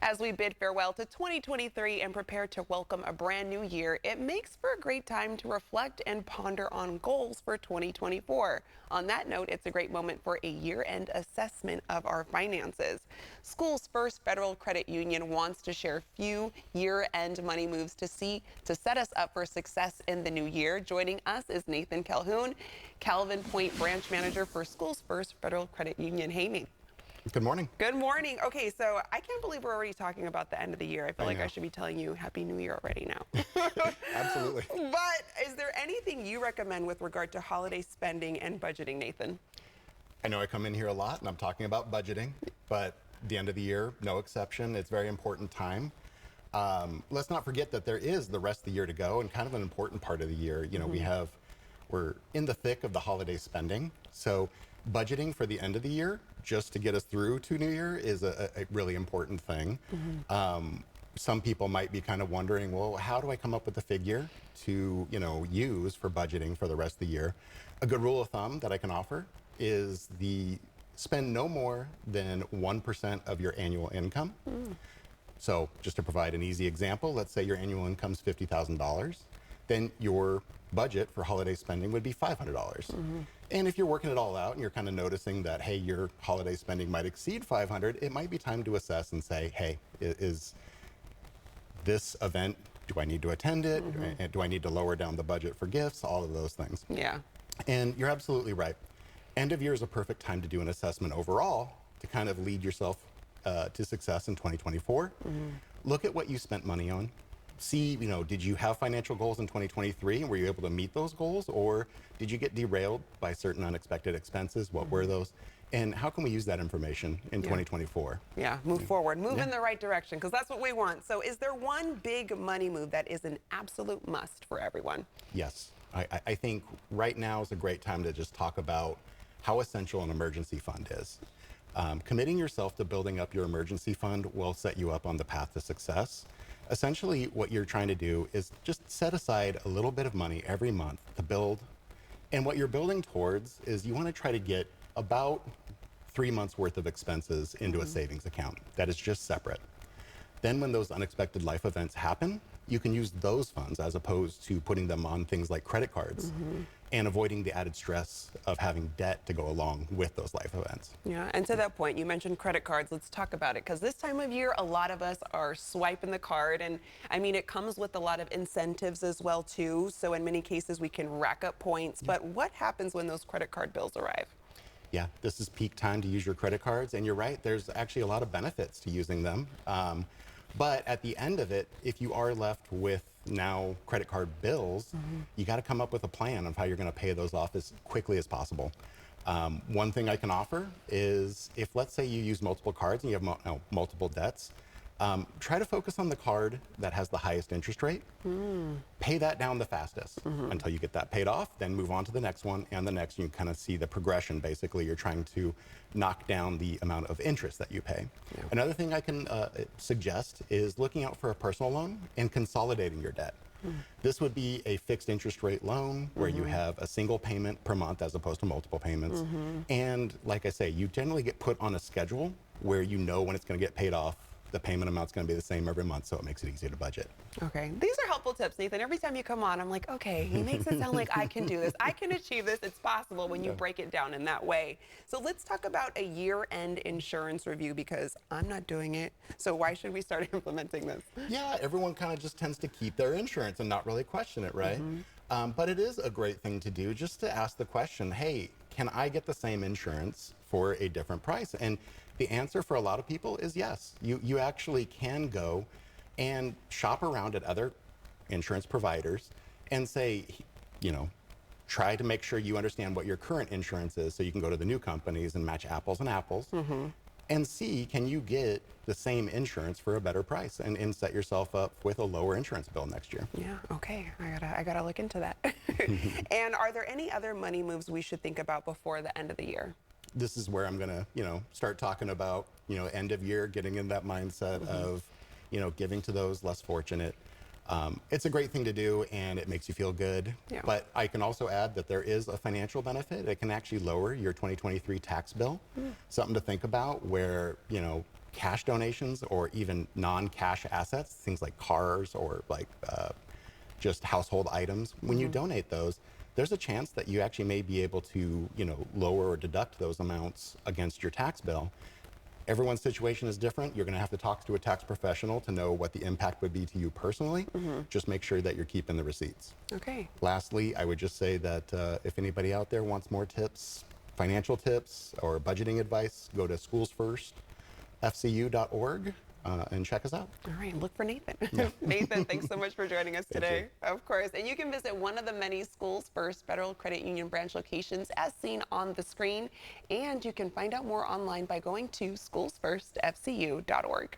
As we bid farewell to 2023 and prepare to welcome a brand new year, it makes for a great time to reflect and ponder on goals for 2024. On that note, it's a great moment for a year-end assessment of our finances. School's First Federal Credit Union wants to share a few year-end money moves to set us up for success in the new year. Joining us is Nathan Calhoun, Calvin Point branch manager for School's First Federal Credit Union. Hey, Nate. Good morning. Good morning. Okay, so I can't believe we're already talking about the end of the year. I feel like know. I should be telling you Happy New Year already now. Absolutely. But is there anything you recommend with regard to holiday spending and budgeting, Nathan? I know I come in here a lot and I'm talking about budgeting, but the end of the year, no exception. It's a very important time. Let's not forget that there is the rest of the year to go and kind of an important part of the year. You know, we're in the thick of the holiday spending. So budgeting for the end of the year, just to get us through to New Year, is a really important thing. Some people might be kind of wondering, well, how do I come up with a figure to, use for budgeting for the rest of the year? A good rule of thumb that I can offer is spend no more than 1% of your annual income. So just to provide an easy example, let's say your annual income is $50,000, then your budget for holiday spending would be $500. And if you're working it all out and you're kind of noticing that, hey, your holiday spending might exceed 500, it might be time to assess and say, hey, is this event, do I need to attend it? Do I need to lower down the budget for gifts? All of those things. Yeah. And you're absolutely right. End of year is a perfect time to do an assessment overall to kind of lead yourself to success in 2024. Look at what you spent money on. See, did you have financial goals in 2023 and were you able to meet those goals, or did you get derailed by certain unexpected expenses? What were those? And how can we use that information in 2024? Yeah, move forward, move in the right direction, because that's what we want. So is there one big money move that is an absolute must for everyone? Yes, I think right now is a great time to just talk about how essential an emergency fund is. Committing yourself to building up your emergency fund will set you up on the path to success. Essentially, what you're trying to do is just set aside a little bit of money every month to build. And what you're building towards is you want to try to get about 3 months worth of expenses into a savings account that is just separate. Then when those unexpected life events happen, you can use those funds as opposed to putting them on things like credit cards and avoiding the added stress of having debt to go along with those life events. Yeah, and to that point, you mentioned credit cards. Let's talk about it, because this time of year, a lot of us are swiping the card, and I mean, it comes with a lot of incentives as well, too. So in many cases, we can rack up points. But what happens when those credit card bills arrive? Yeah, this is peak time to use your credit cards, and you're right, there's actually a lot of benefits to using them. But at the end of it, if you are left with now credit card bills, you got to come up with a plan of how you're going to pay those off as quickly as possible. One thing I can offer is, if let's say you use multiple cards and you have multiple debts, try to focus on the card that has the highest interest rate. Pay that down the fastest until you get that paid off, then move on to the next one and the next. You can kind of see the progression. Basically, you're trying to knock down the amount of interest that you pay. Another thing I can suggest is looking out for a personal loan and consolidating your debt. This would be a fixed interest rate loan where you have a single payment per month as opposed to multiple payments. And like I say, you generally get put on a schedule where you know when it's going to get paid off. The payment amount's going to be the same every month, so it makes it easy to budget. Okay, these are helpful tips, Nathan. Every time you come on, I'm like, okay, he makes it sound like I can do this. I can achieve this. It's possible when you break it down in that way. So let's talk about a year-end insurance review, because I'm not doing it. So why should we start implementing this? Yeah, everyone kind of just tends to keep their insurance and not really question it, right? But it is a great thing to do, just to ask the question, hey, can I get the same insurance for a different price? And the answer for a lot of people is yes. You actually can go and shop around at other insurance providers and say, try to make sure you understand what your current insurance is, so you can go to the new companies and match apples and apples and see, can you get the same insurance for a better price and set yourself up with a lower insurance bill next year. Yeah, okay, I gotta look into that. And are there any other money moves we should think about before the end of the year? This is where I'm gonna, start talking about, end of year, getting in that mindset of, giving to those less fortunate. It's a great thing to do and it makes you feel good. Yeah. But I can also add that there is a financial benefit. It can actually lower your 2023 tax bill. Something to think about, where, cash donations or even non-cash assets, things like cars or like just household items, when you donate those, there's a chance that you actually may be able to, lower or deduct those amounts against your tax bill. Everyone's situation is different. You're going to have to talk to a tax professional to know what the impact would be to you personally. Just make sure that you're keeping the receipts. Okay. Lastly, I would just say that if anybody out there wants more tips, financial tips or budgeting advice, go to schoolsfirstfcu.org and check us out. All right, look for Nathan. Nathan, thanks so much for joining us today. Of course. And you can visit one of the many Schools First Federal Credit Union branch locations as seen on the screen. And you can find out more online by going to schoolsfirstfcu.org.